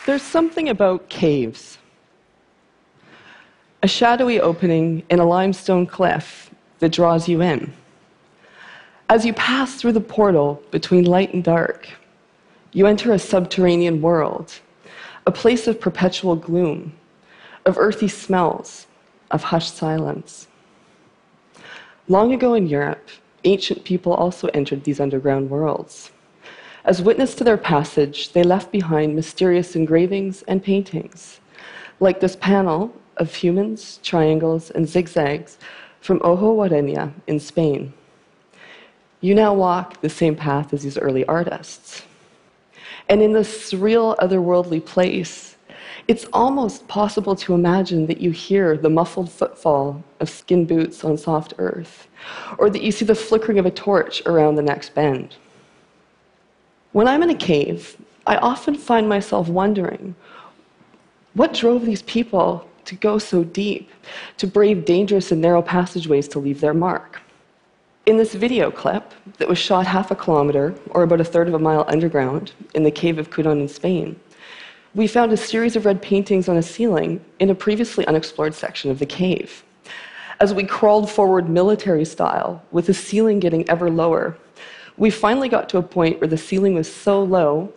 There's something about caves. A shadowy opening in a limestone cliff that draws you in. As you pass through the portal between light and dark, you enter a subterranean world, a place of perpetual gloom, of earthy smells, of hushed silence. Long ago in Europe, ancient people also entered these underground worlds. As witness to their passage, they left behind mysterious engravings and paintings, like this panel of humans, triangles, and zigzags from Ojo Guarenia in Spain. You now walk the same path as these early artists. And in this surreal, otherworldly place, it's almost possible to imagine that you hear the muffled footfall of skin boots on soft earth, or that you see the flickering of a torch around the next bend. When I'm in a cave, I often find myself wondering, what drove these people to go so deep, to brave dangerous and narrow passageways to leave their mark? In this video clip that was shot 1/2 kilometer, or about 1/3 of a mile underground, in the cave of Curon in Spain, we found a series of red paintings on a ceiling in a previously unexplored section of the cave. As we crawled forward military style, with the ceiling getting ever lower, we finally got to a point where the ceiling was so low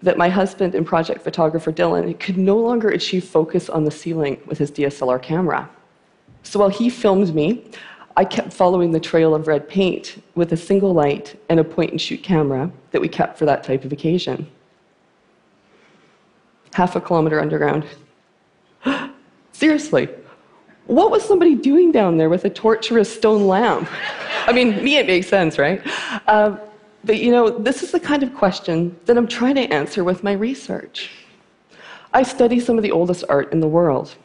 that my husband and project photographer Dylan could no longer achieve focus on the ceiling with his DSLR camera. So while he filmed me, I kept following the trail of red paint with a single light and a point-and-shoot camera that we kept for that type of occasion. 1/2 kilometer underground. Seriously, what was somebody doing down there with a torch or a stone lamp? I mean, me, it makes sense, right? But you know, this is the kind of question that I'm trying to answer with my research. I study some of the oldest art in the world.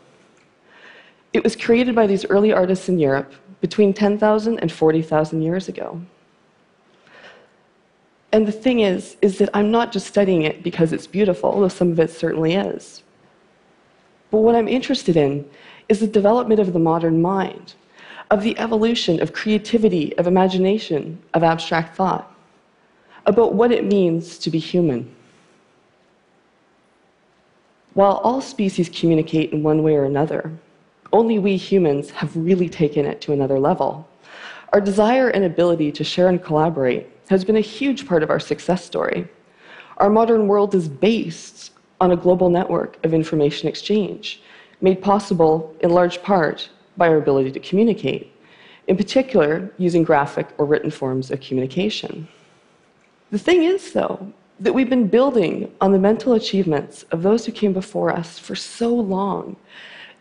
It was created by these early artists in Europe between 10,000 and 40,000 years ago. And the thing is that I'm not just studying it because it's beautiful, although some of it certainly is. But what I'm interested in is the development of the modern mind, of the evolution of creativity, of imagination, of abstract thought, about what it means to be human. While all species communicate in one way or another, only we humans have really taken it to another level. Our desire and ability to share and collaborate has been a huge part of our success story. Our modern world is based on a global network of information exchange, made possible in large part by our ability to communicate, in particular using graphic or written forms of communication. The thing is, though, that we've been building on the mental achievements of those who came before us for so long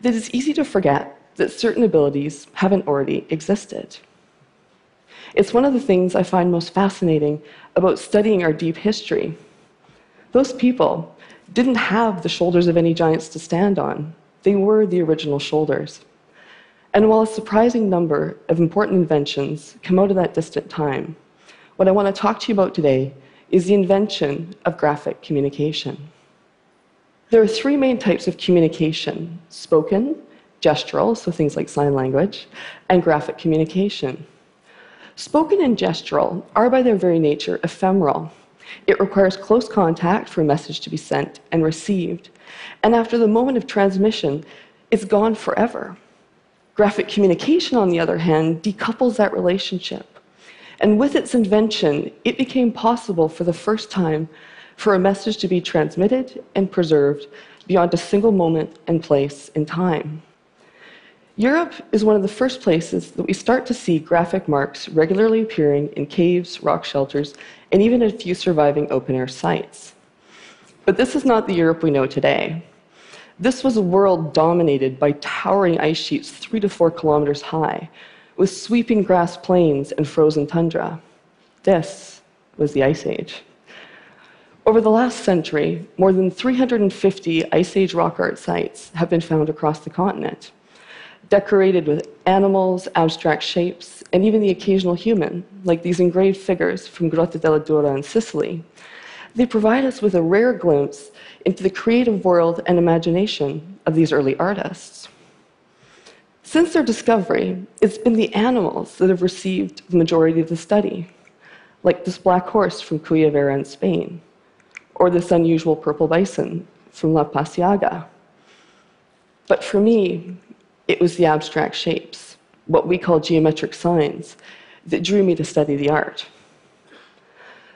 that it's easy to forget that certain abilities haven't already existed. It's one of the things I find most fascinating about studying our deep history. Those people didn't have the shoulders of any giants to stand on. They were the original shoulders. And while a surprising number of important inventions come out of that distant time, what I want to talk to you about today is the invention of graphic communication. There are 3 main types of communication: spoken, gestural, so things like sign language, and graphic communication. Spoken and gestural are by their very nature ephemeral. It requires close contact for a message to be sent and received, and after the moment of transmission, it's gone forever. Graphic communication, on the other hand, decouples that relationship. And with its invention, it became possible for the first time for a message to be transmitted and preserved beyond a single moment and place in time. Europe is one of the first places that we start to see graphic marks regularly appearing in caves, rock shelters, and even a few surviving open-air sites. But this is not the Europe we know today. This was a world dominated by towering ice sheets 3 to 4 kilometers high, with sweeping grass plains and frozen tundra. This was the Ice Age. Over the last century, more than 350 Ice Age rock art sites have been found across the continent, decorated with animals, abstract shapes, and even the occasional human, like these engraved figures from Grotta della Dura in Sicily. They provide us with a rare glimpse into the creative world and imagination of these early artists. Since their discovery, it's been the animals that have received the majority of the study, like this black horse from Cuyavera in Spain, or this unusual purple bison from La Pasiaga. But for me, it was the abstract shapes, what we call geometric signs, that drew me to study the art.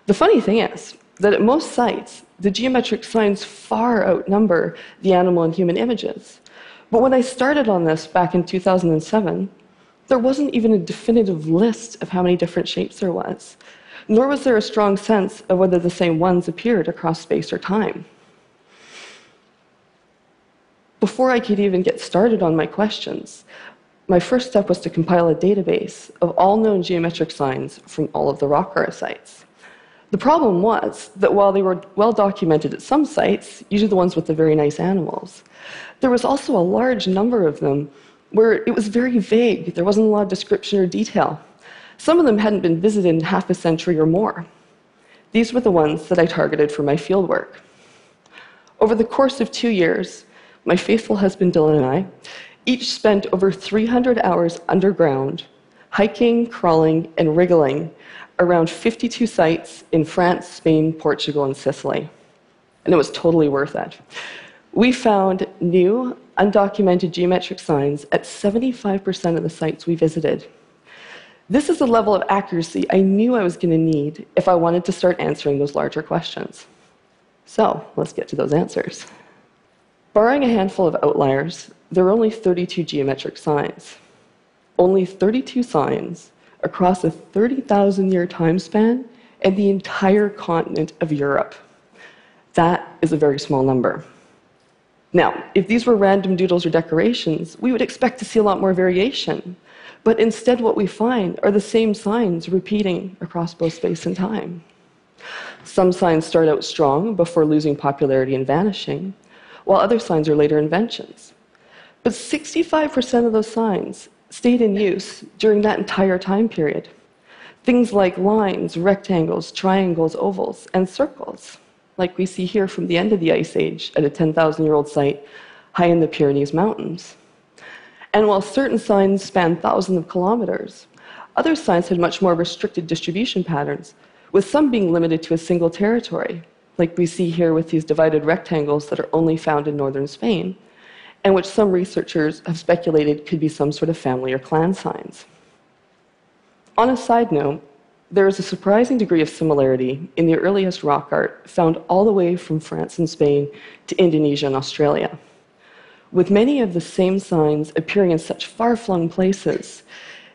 The funny thing is that at most sites, the geometric signs far outnumber the animal and human images. But when I started on this back in 2007, there wasn't even a definitive list of how many different shapes there was, nor was there a strong sense of whether the same ones appeared across space or time. Before I could even get started on my questions, my first step was to compile a database of all known geometric signs from all of the Rockara sites. The problem was that while they were well documented at some sites, usually the ones with the very nice animals, there was also a large number of them where it was very vague. There wasn't a lot of description or detail. Some of them hadn't been visited in half a century or more. These were the ones that I targeted for my fieldwork. Over the course of 2 years, my faithful husband Dylan and I each spent over 300 hours underground, hiking, crawling, and wriggling around 52 sites in France, Spain, Portugal, and Sicily. And it was totally worth it. We found new, undocumented geometric signs at 75% of the sites we visited. This is the level of accuracy I knew I was going to need if I wanted to start answering those larger questions. So let's get to those answers. Barring a handful of outliers, there are only 32 geometric signs. Only 32 signs across a 30,000-year time span and the entire continent of Europe. That is a very small number. Now, if these were random doodles or decorations, we would expect to see a lot more variation. But instead, what we find are the same signs repeating across both space and time. Some signs start out strong before losing popularity and vanishing, while other signs are later inventions. But 65% of those signs stayed in use during that entire time period. Things like lines, rectangles, triangles, ovals, and circles, like we see here from the end of the Ice Age at a 10,000-year-old site high in the Pyrenees Mountains. And while certain signs span thousands of kilometers, other signs had much more restricted distribution patterns, with some being limited to a single territory, like we see here with these divided rectangles that are only found in northern Spain, and which some researchers have speculated could be some sort of family or clan signs. On a side note, there is a surprising degree of similarity in the earliest rock art found all the way from France and Spain to Indonesia and Australia, with many of the same signs appearing in such far-flung places,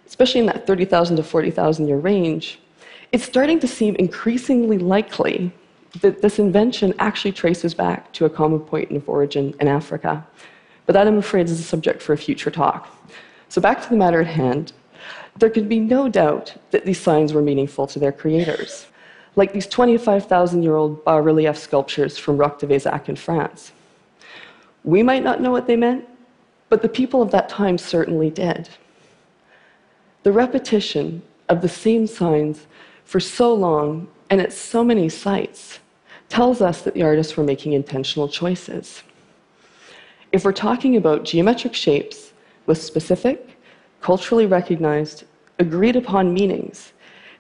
especially in that 30,000 to 40,000 year range. It's starting to seem increasingly likely that this invention actually traces back to a common point of origin in Africa. But that, I'm afraid, is a subject for a future talk. So back to the matter at hand. There could be no doubt that these signs were meaningful to their creators, like these 25,000-year-old bas-relief sculptures from Roc de Vézac in France. We might not know what they meant, but the people of that time certainly did. The repetition of the same signs for so long and at so many sites tells us that the artists were making intentional choices. If we're talking about geometric shapes with specific, culturally recognized, agreed upon meanings,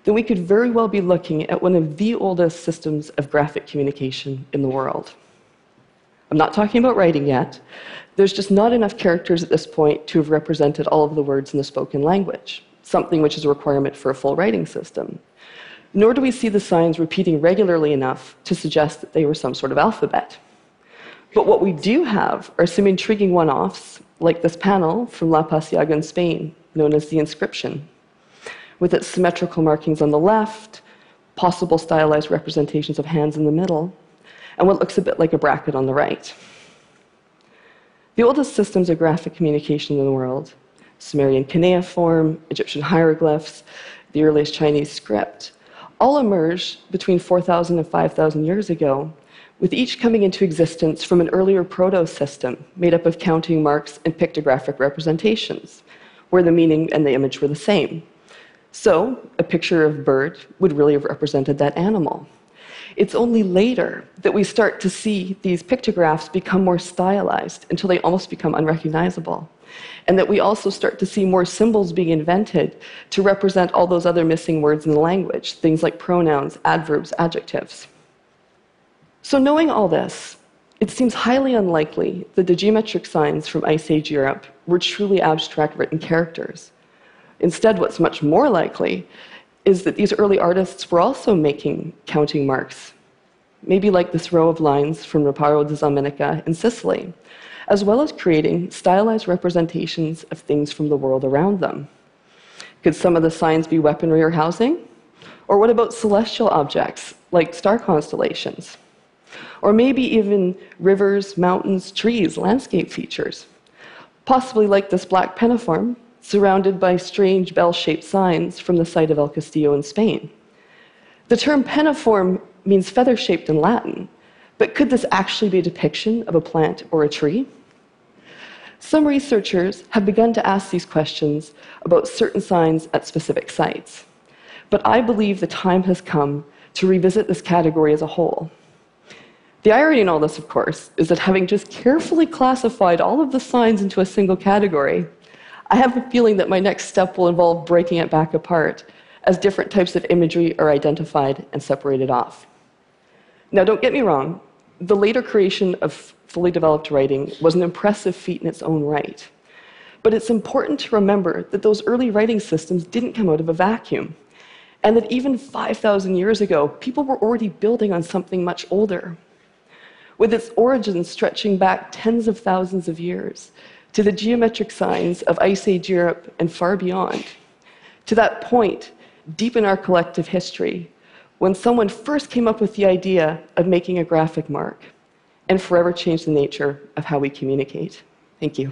then we could very well be looking at one of the oldest systems of graphic communication in the world. I'm not talking about writing yet. There's just not enough characters at this point to have represented all of the words in the spoken language, something which is a requirement for a full writing system. Nor do we see the signs repeating regularly enough to suggest that they were some sort of alphabet. But what we do have are some intriguing one-offs, like this panel from La Pasiaga in Spain, known as the inscription, with its symmetrical markings on the left, possible stylized representations of hands in the middle, and what looks a bit like a bracket on the right. The oldest systems of graphic communication in the world, Sumerian cuneiform, Egyptian hieroglyphs, the earliest Chinese script, all emerged between 4,000 and 5,000 years ago, with each coming into existence from an earlier proto-system made up of counting marks and pictographic representations, where the meaning and the image were the same. So a picture of a bird would really have represented that animal. It's only later that we start to see these pictographs become more stylized until they almost become unrecognizable, and that we also start to see more symbols being invented to represent all those other missing words in the language, things like pronouns, adverbs, adjectives. So knowing all this, It seems highly unlikely that the geometric signs from Ice Age Europe were truly abstract written characters. Instead, what's much more likely is that these early artists were also making counting marks, maybe like this row of lines from Reparo di Domenica in Sicily, as well as creating stylized representations of things from the world around them. Could some of the signs be weaponry or housing? Or what about celestial objects, like star constellations? Or maybe even rivers, mountains, trees, landscape features? Possibly like this black penniform, surrounded by strange bell-shaped signs from the site of El Castillo in Spain. The term penniform means feather-shaped in Latin, but could this actually be a depiction of a plant or a tree? Some researchers have begun to ask these questions about certain signs at specific sites, but I believe the time has come to revisit this category as a whole. The irony in all this, of course, is that having just carefully classified all of the signs into a single category, I have a feeling that my next step will involve breaking it back apart as different types of imagery are identified and separated off. Now, don't get me wrong, the later creation of fully developed writing was an impressive feat in its own right. But it's important to remember that those early writing systems didn't come out of a vacuum, and that even 5,000 years ago, people were already building on something much older, with its origins stretching back tens of thousands of years to the geometric signs of Ice Age Europe and far beyond, to that point deep in our collective history when someone first came up with the idea of making a graphic mark and forever changed the nature of how we communicate. Thank you.